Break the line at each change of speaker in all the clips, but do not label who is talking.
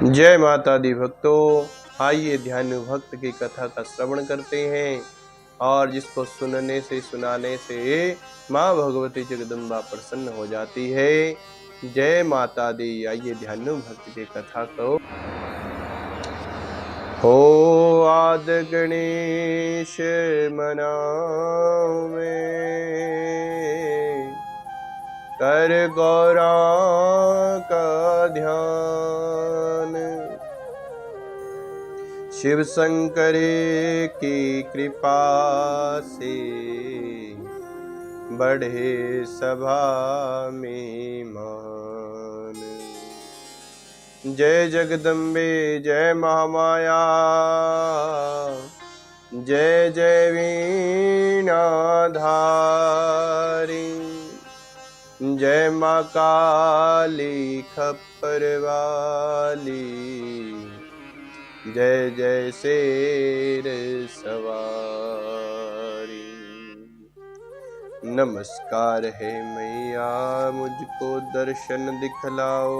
जय माता दी भक्तों, आइए ध्यान भक्त की कथा का श्रवण करते हैं और जिसको सुनने से सुनाने से माँ भगवती जगदम्बा प्रसन्न हो जाती है। जय माता दी। आइए ध्यान भक्त की कथा को। हो आद गणेश मनाओ में, कर गौरा का ध्यान, शिव शंकर की कृपा से बढ़े सभा में मान। जय जगदम्बे जय महामाया, जय जय वीणा धारी, जय माँ काली खप्पर वाली, जय जय शेर सवारी। नमस्कार है मैया, मुझको दर्शन दिखलाओ,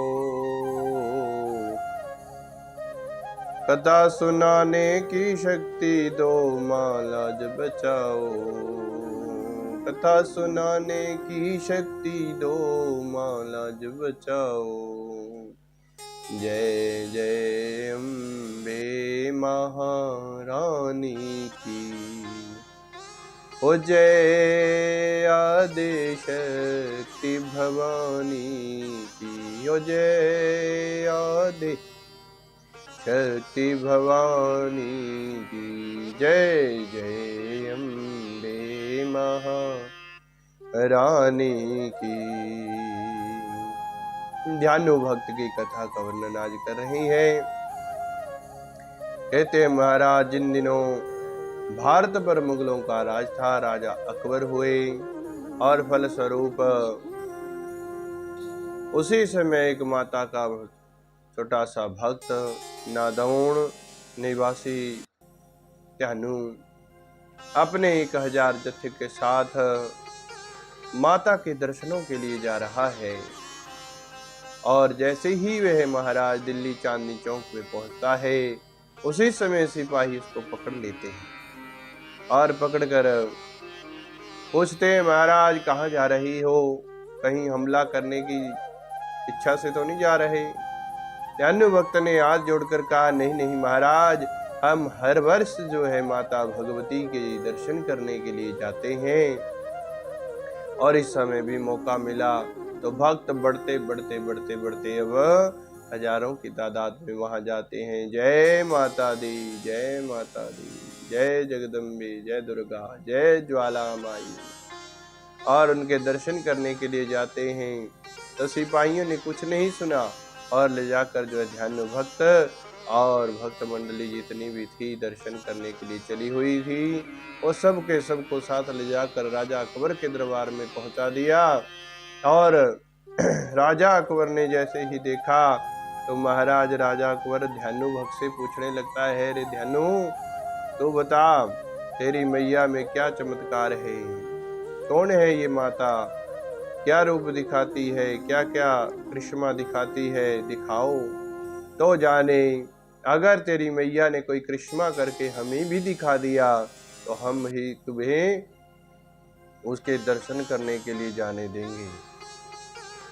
कथा सुनाने की शक्ति दो, मालाज बचाओ, कथा सुनाने की शक्ति दो, मालाज बचाओ। जय जय अम्बे महारानी की, ओ जय आदिशक्ति भवानी की, ओ जय आदिशक्ति भवानी की। जय जय अम्बे महारानी की। ध्यानु भक्त की कथा का वर्णन आज कर रही है। कहते महाराज, जिन दिनों भारत पर मुगलों का राज था, राजा अकबर हुए और फलस्वरूप उसी समय एक माता का छोटा सा भक्त नादौन निवासी ध्यानु अपने 1000 जत्थे के साथ माता के दर्शनों के लिए जा रहा है। और जैसे ही वह महाराज दिल्ली चांदनी चौक में पहुंचता है, उसी समय सिपाही उसको पकड़ लेते हैं और पकड़कर पूछते हैं, महाराज कहाँ जा रही हो? कहीं हमला करने की इच्छा से तो नहीं जा रहे? ध्यानु भक्त ने हाथ जोड़कर कहा, नहीं नहीं महाराज, हम हर वर्ष जो है माता भगवती के दर्शन करने के लिए जाते हैं और इस समय भी मौका मिला तो भक्त बढ़ते अब हजारों की तादाद में वहां जाते हैं। जय माता दी, जय माता दी, जय जगदम्बे, जय दुर्गा, जय ज्वाला माई। और उनके दर्शन करने के लिए जाते हैं तो सिपाहियों ने कुछ नहीं सुना और ले जाकर जो है ध्यान भक्त और भक्त मंडली जितनी भी थी दर्शन करने के लिए चली हुई थी, वो सब के सबको साथ ले जाकर राजा अकबर के दरबार में पहुंचा दिया। और राजा अकबर ने जैसे ही देखा तो महाराज राजा अकबर ध्यानु भक्त से पूछने लगता है, रे ध्यानु, तू बता, तेरी मैया में क्या चमत्कार है? कौन है ये माता? क्या रूप दिखाती है? क्या क्या करिश्मा दिखाती है? दिखाओ तो जाने। अगर तेरी मैया ने कोई करिश्मा करके हमें भी दिखा दिया तो हम ही तुम्हें उसके दर्शन करने के लिए जाने देंगे।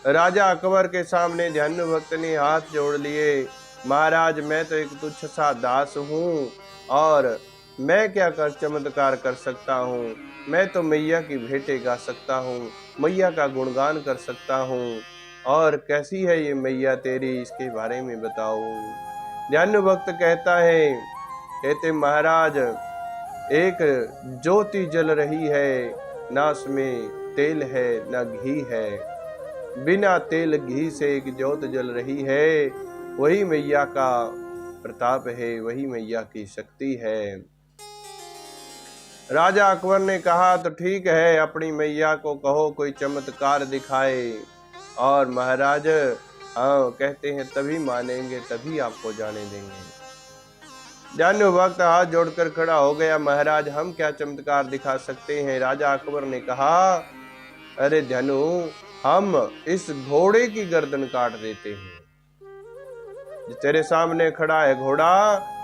राजा अकबर के सामने ध्यानु भक्त ने हाथ जोड़ लिए, महाराज मैं तो एक तुच्छ सा दास हूँ और मैं क्या कर चमत्कार कर सकता हूँ? मैं तो मैया की भेंटें गा सकता हूँ, मैया का गुणगान कर सकता हूँ। और कैसी है ये मैया तेरी, इसके बारे में बताओ। ध्यानु भक्त कहता है, कहते महाराज, एक ज्योति जल रही है, ना उसमें तेल है ना घी है, बिना तेल घी से एक ज्योत जल रही है, वही मैया का प्रताप है, वही मैया की शक्ति है। राजा अकबर ने कहा, तो ठीक है, अपनी मैया को कहो कोई चमत्कार दिखाए। और महाराज हाँ कहते हैं तभी मानेंगे, तभी आपको जाने देंगे। ध्यानु भक्त हाथ जोड़कर खड़ा हो गया, महाराज हम क्या चमत्कार दिखा सकते हैं? राजा अकबर ने कहा, अरे ध्यानु, हम इस घोड़े की गर्दन काट देते हैं। तेरे सामने खड़ा है घोड़ा,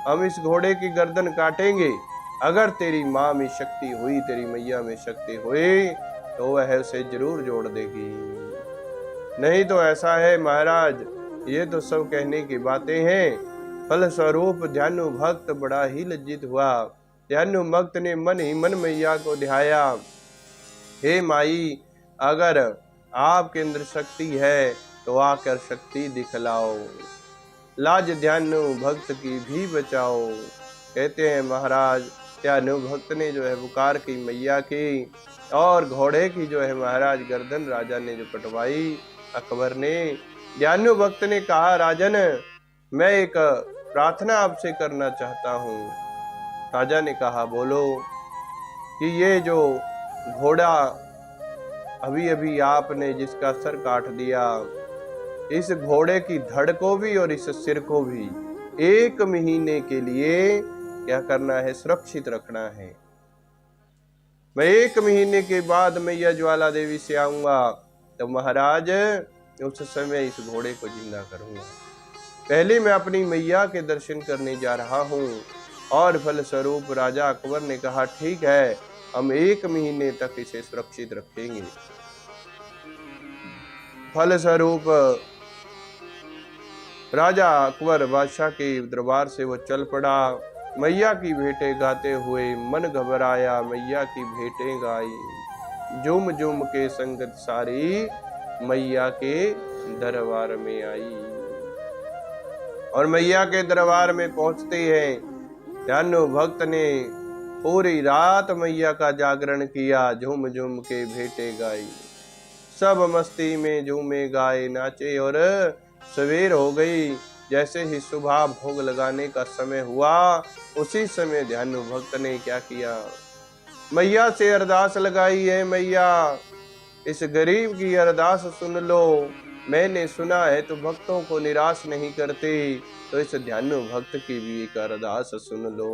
हम इस घोड़े की गर्दन काटेंगे। अगर तेरी माँ में शक्ति हुई, तेरी मैया में शक्ति हुई, तो वह उसे जरूर जोड़ देगी। नहीं तो ऐसा है महाराज, ये तो सब कहने की बातें हैं। फलस्वरूप ध्यानु भक्त बड़ा ही लज्जित हुआ। ध्यानु भक्त ने मन ही मन मैया को ध्याया, हे माई, अगर आपके अंदर शक्ति है तो आकर शक्ति दिखलाओ, लाज ध्यानु भक्त की भी बचाओ। कहते हैं महाराज, ध्यानु भक्त ने जो है पुकार की मैया की, और घोड़े की जो है महाराज गर्दन राजा ने जो कटवाई, अकबर ने। ध्यानु भक्त ने कहा, राजन, मैं एक प्रार्थना आपसे करना चाहता हूँ। राजा ने कहा, बोलो। कि ये जो घोड़ा अभी अभी आपने जिसका सर काट दिया, इस घोड़े की धड़ को भी और इस सिर को भी 1 महीने के लिए क्या करना है, सुरक्षित रखना है। मैं 1 महीने के बाद मैया ज्वाला देवी से आऊंगा, तो महाराज उस समय इस घोड़े को जिंदा करूंगा। पहले मैं अपनी मैया के दर्शन करने जा रहा हूं। और फलस्वरूप राजा अकबर ने कहा, ठीक है, हम 1 महीने तक इसे सुरक्षित रखेंगे। फलस्वरूप राजा अकबर बादशाह के दरबार से वो चल पड़ा। मैया की भेंटें गाते हुए मन घबराया, मैया की भेंटें गाई। झूम झूम के संगत सारी मैया के दरबार में आई। और मैया के दरबार में पहुंचते हैं ध्यानु भक्त ने पूरी रात मैया का जागरण किया, झूम झूम के भेंटें गाई। सब मस्ती में झूमे गाए नाचे। और सवेर हो गई। जैसे ही सुबह भोग लगाने का समय हुआ, उसी समय ध्यानु भक्त ने क्या किया, मैया से अरदास लगाई है, मैया इस गरीब की अरदास सुन लो। मैंने सुना है तो भक्तों को निराश नहीं करती, तो इस ध्यानु भक्त की भी एक अरदास सुन लो।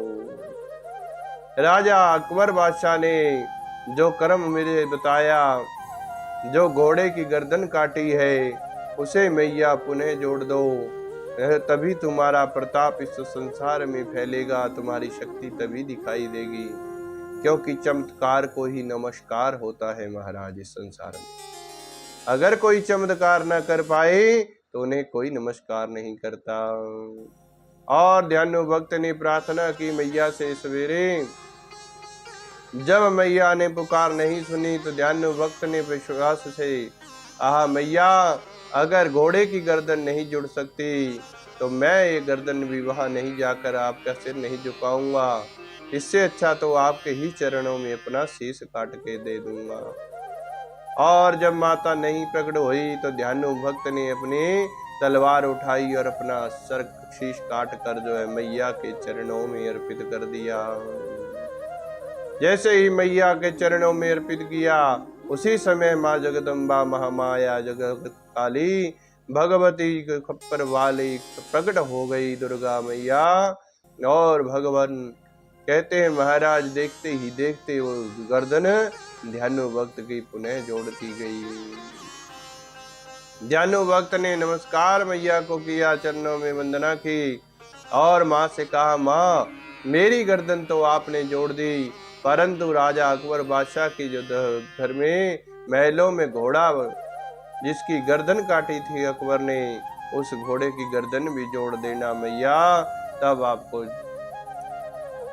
राजा अकबर बादशाह ने जो कर्म मुझे बताया, जो घोड़े की गर्दन काटी है, उसे मैया पुनः जोड़ दो, तभी तुम्हारा प्रताप इस संसार में फैलेगा, तुम्हारी शक्ति तभी दिखाई देगी। क्योंकि चमत्कार को ही नमस्कार होता है महाराज इस संसार में। अगर कोई चमत्कार न कर पाए तो उन्हें कोई नमस्कार नहीं करता। और ध्यानु भक्त ने प्रार्थना की मैया से सवेरे। जब मैया ने पुकार नहीं सुनी तो ध्यानु भक्त ने विश्वास से कहा, मैया अगर घोड़े की गर्दन नहीं जुड़ सकती तो मैं ये गर्दन भी वहां नहीं जाकर आपका सिर नहीं झुकाऊंगा। इससे अच्छा तो आपके ही चरणों में अपना शीश काट के दे दूंगा। और जब माता नहीं प्रकट हुई तो ध्यानु भक्त ने अपनी तलवार उठाई और अपना सर शीश काट कर जो है मैया के चरणों में अर्पित कर दिया। जैसे ही मैया के चरणों में अर्पित किया, उसी समय माँ जगदम्बा महामाया जगत काली भगवती खप्पर वाली प्रकट हो गई दुर्गा मैया। और भगवान कहते हैं महाराज, देखते ही देखते वो गर्दन ध्यानु भक्त की पुनः जोड़ दी गई। ध्यानु भक्त ने नमस्कार मैया को किया, चरणों में वंदना की और माँ से कहा, माँ मेरी गर्दन तो आपने जोड़ दी, परंतु राजा अकबर बादशाह की जो घर में महलों में घोड़ा जिसकी गर्दन काटी थी अकबर ने, उस घोड़े की गर्दन भी जोड़ देना मैया, तब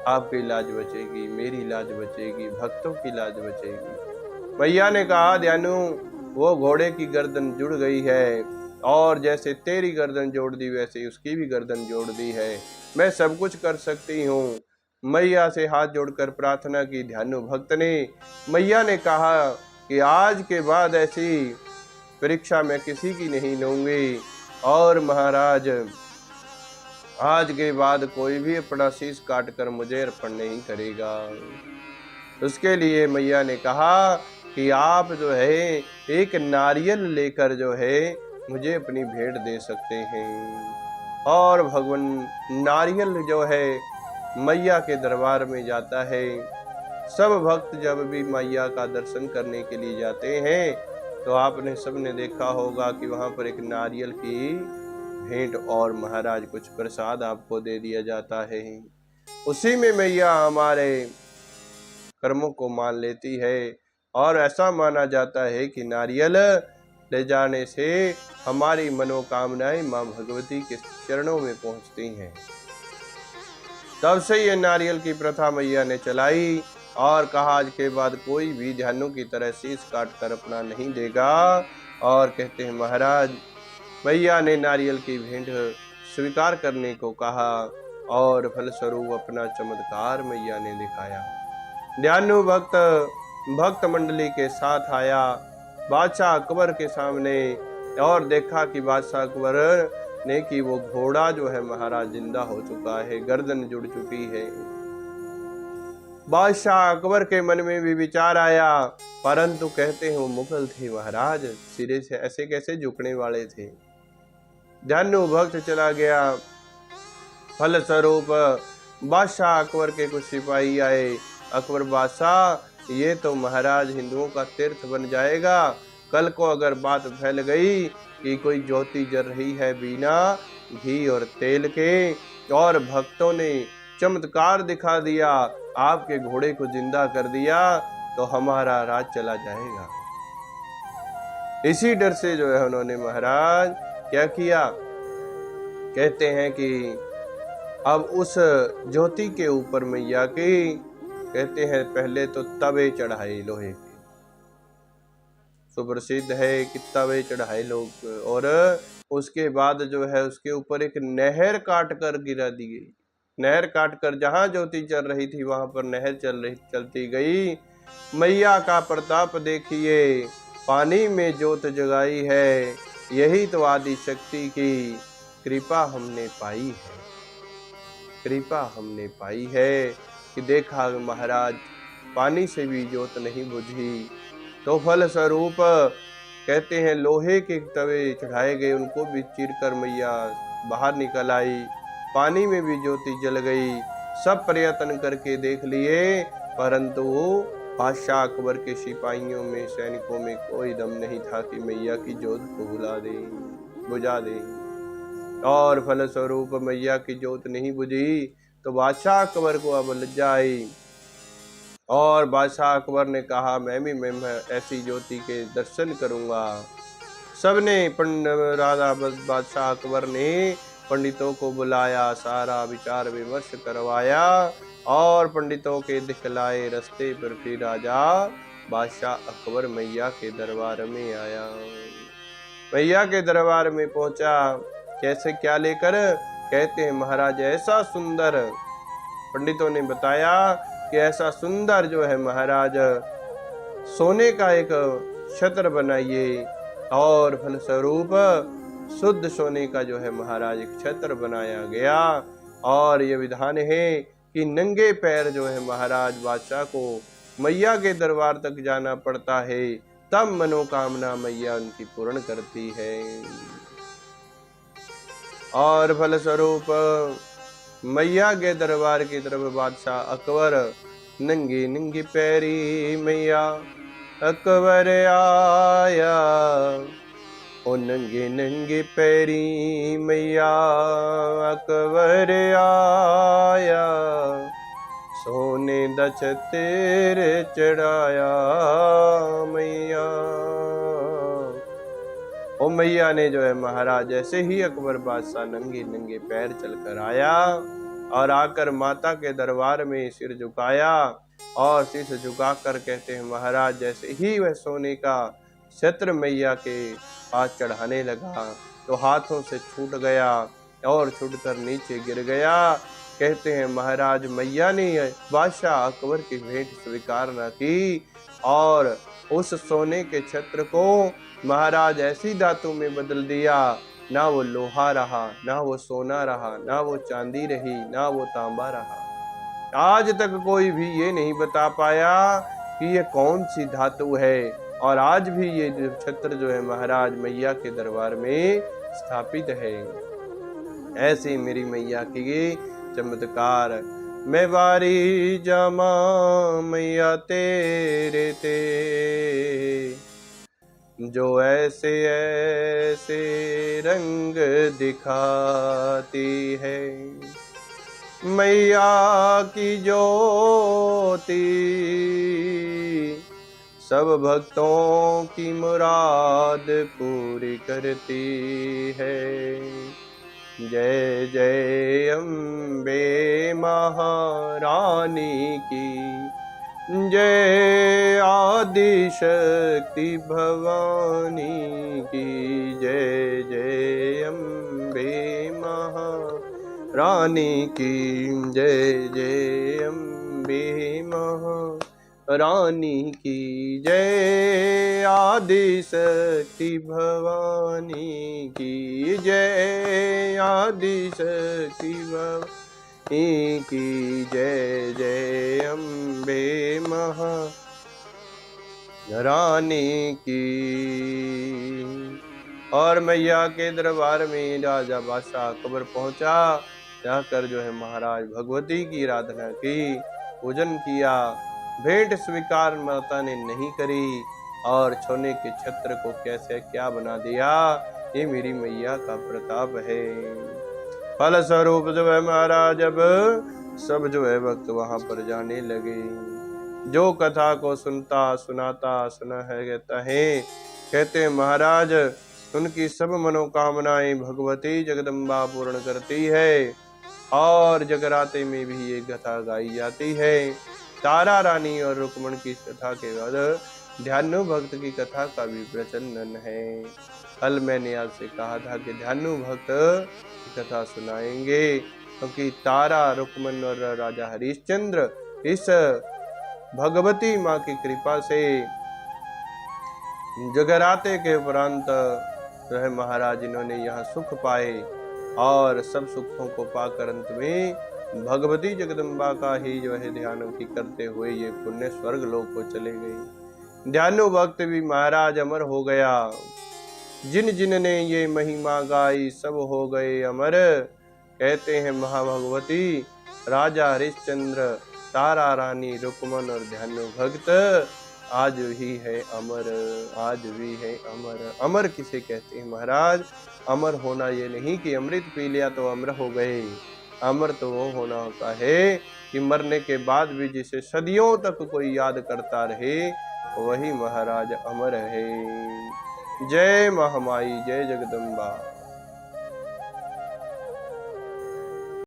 आपकी लाज बचेगी, मेरी लाज बचेगी, भक्तों की लाज बचेगी। मैया ने कहा, ध्यानु वो घोड़े की गर्दन जुड़ गई है, और जैसे तेरी गर्दन जोड़ दी वैसे उसकी भी गर्दन जोड़ दी है। मैं सब कुछ कर सकती हूँ। मैया से हाथ जोड़कर प्रार्थना की ध्यानु भक्त ने। मैया ने कहा कि आज के बाद ऐसी परीक्षा मैं किसी की नहीं लूंगी, और महाराज आज के बाद कोई भी अपना शीश काट कर मुझे अर्पण नहीं करेगा। उसके लिए मैया ने कहा कि आप जो है एक नारियल लेकर जो है मुझे अपनी भेंट दे सकते हैं। और भगवान नारियल जो है मैया के दरबार में जाता है। सब भक्त जब भी मैया का दर्शन करने के लिए जाते हैं तो आपने सबने देखा होगा कि वहां पर एक नारियल की भेंट और महाराज कुछ प्रसाद आपको दे दिया जाता है। उसी में मैया हमारे कर्मों को मान लेती है और ऐसा माना जाता है कि नारियल ले जाने से हमारी मनोकामनाएं मां भगवती के चरणों में पहुंचती हैं। तब से ये नारियल की प्रथा मैया ने चलाई और कहा आज के बाद कोई भी ध्यानों की तरह शीश काट कर अपना नहीं देगा। और कहते हैं महाराज मैया ने नारियल की भेंट स्वीकार करने को कहा और फलस्वरूप अपना चमत्कार मैया ने दिखाया। ध्यानु भक्त मंडली के साथ आया बादशाह अकबर के सामने और देखा कि बादशाह अकबर ने कि वो घोड़ा जो है महाराज जिंदा हो चुका है, गर्दन जुड़ चुकी है। बादशाह अकबर के मन में भी विचार आया, परंतु कहते हैं वो मुगल थे महाराज, सिरे से ऐसे कैसे झुकने वाले थे। ध्यानु भक्त चला गया। फलस्वरूप बादशाह अकबर के कुछ सिपाही आए। अकबर बादशाह ये तो महाराज हिंदुओं का तीर्थ बन जाएगा, कल को अगर बात फैल गई कि कोई ज्योति जल रही है बिना घी और तेल के और भक्तों ने चमत्कार दिखा दिया, आपके घोड़े को जिंदा कर दिया, तो हमारा राज चला जाएगा। इसी डर से जो है उन्होंने महाराज क्या किया, कहते हैं कि अब उस ज्योति के ऊपर मैया की कहते हैं पहले तो तवे चढ़ाए लोहे के, सुप्रसिद्ध है कि तवे चढ़ाए लोग, और उसके बाद जो है उसके ऊपर एक नहर काट कर गिरा दी गई। नहर काट कर जहां ज्योति चल रही थी वहां पर नहर चलती गई। मैया का प्रताप देखिए, पानी में ज्योत जगाई है, यही तो आदि शक्ति की कृपा हमने पाई है। कृपा हमने पाई है कि देखा महाराज पानी से भी ज्योत नहीं बुझी, तो फल स्वरूप कहते हैं लोहे के तवे चढ़ाए गए, उनको भी चीरकर मैया बाहर निकल आई, पानी में भी ज्योति जल गई। सब प्रयत्न करके देख लिए, परंतु बादशाह अकबर के सिपाहियों में सैनिकों में कोई दम नहीं था कि मैया की ज्योत को बुझा दे। और फलस्वरूप मैया की ज्योत नहीं बुझी तो बादशाह अकबर को अब लज्जा आई और बादशाह अकबर ने कहा मैं ऐसी ज्योति के दर्शन करूंगा। सबने राजा बादशाह अकबर ने पंडितों को बुलाया, सारा विचार विमर्श करवाया और पंडितों के दिखलाए रास्ते पर फिर राजा बादशाह अकबर मैया के दरबार में आया। मैया के दरबार में पहुंचा, कैसे क्या लेकर, कहते हैं महाराज ऐसा सुंदर, पंडितों ने बताया कि ऐसा सुंदर जो है महाराज सोने का एक छत्र बनाइए, और फलस्वरूप शुद्ध सोने का जो है महाराज एक छत्र बनाया गया। और ये विधान है कि नंगे पैर जो है महाराज बादशाह को मैया के दरबार तक जाना पड़ता है, तब मनोकामना मैया उनकी पूर्ण करती है। और फलस्वरूप मैया के दरबार की तरफ बादशाह अकबर नंगी नंगी पैरी मैया अकबर आया, ओ नंगे नंगे पैरी मैया अकबर आया, सोने दा छत्र चढ़ाया मैया। ओ मैया ने जो है महाराज जैसे ही अकबर बादशाह नंगे नंगे पैर चलकर आया और आकर माता के दरबार में सिर झुकाया और सिर झुकाकर कहते हैं महाराज जैसे ही वह सोने का छत्र मैया के पास चढ़ाने लगा तो हाथों से छूट गया और छूटकर नीचे गिर गया। कहते हैं महाराज मैया ने बादशाह अकबर की भेंट स्वीकार न की और उस सोने के छत्र को महाराज ऐसी धातु में बदल दिया, ना वो लोहा रहा, ना वो सोना रहा, ना वो चांदी रही, ना वो तांबा रहा। आज तक कोई भी ये नहीं बता पाया कि ये कौन सी धातु है, और आज भी ये छत्र जो है महाराज मैया के दरबार में स्थापित है। ऐसी मेरी मैया की चमत्कार। मैं बारी जामा मैया तेरे ते, जो ऐसे ऐसे रंग दिखाती है। मैया की ज्योति सब भक्तों की मुराद पूरी करती है। जय जय अम्बे महारानी की, जय आदि शक्ति भवानी की। जय जय अम्बे महारानी की, जय जय अम्बे महारानी की। जय आदि शक्ति भवानी की, जय आदि शक्ति भवानी की। जय जय अम्बे महारानी की। और मैया के दरबार में राजा बादशाह अकबर पहुंचा। जाकर जो है महाराज भगवती की आराधना की, पूजन किया। भेंट स्वीकार माता ने नहीं करी और सोने के छत्र को कैसे क्या बना दिया। ये मेरी मैया का प्रताप है। फल स्वरूप जो है महाराज अब सब जो है भक्त वहां पर जाने लगे। जो कथा को सुनता सुनाता सुना है कहता है, कहते महाराज उनकी सब मनोकामनाएं भगवती जगदम्बा पूर्ण करती है। और जगराते में भी ये कथा गाई जाती है। तारा रानी और रुक्मण की कथा के बाद ध्यानु भक्त की कथा का भी प्रचलन है। कल मैंने आपसे कहा था कि ध्यानु भक्त की कथा सुनाएंगे, क्योंकि तारा रुक्मण और राजा हरिश्चंद्र इस भगवती माँ की कृपा से जगराते के उपरांत जो है महाराज इन्होंने यहाँ सुख पाए और सब सुखों को पाकर अंत में भगवती जगदम्बा का ही जो है ध्यान की करते हुए ये पुण्य स्वर्ग लोक को चले गए। ध्यानु भक्त भी महाराज अमर हो गया। जिन जिन ने ये महिमा गाई सब हो गए अमर। कहते हैं महाभगवती राजा हरिश्चंद्र, तारा रानी, रुक्मण और ध्यानु भक्त आज भी है अमर, आज भी है अमर। अमर किसे कहते हैं महाराज? अमर होना ये नहीं कि अमृत पी लिया तो अमर हो गए। अमर तो वो होना होता है कि मरने के बाद भी जिसे सदियों तक कोई याद करता रहे, वही महाराज अमर है। जय महामाई, जय जगदम्बा।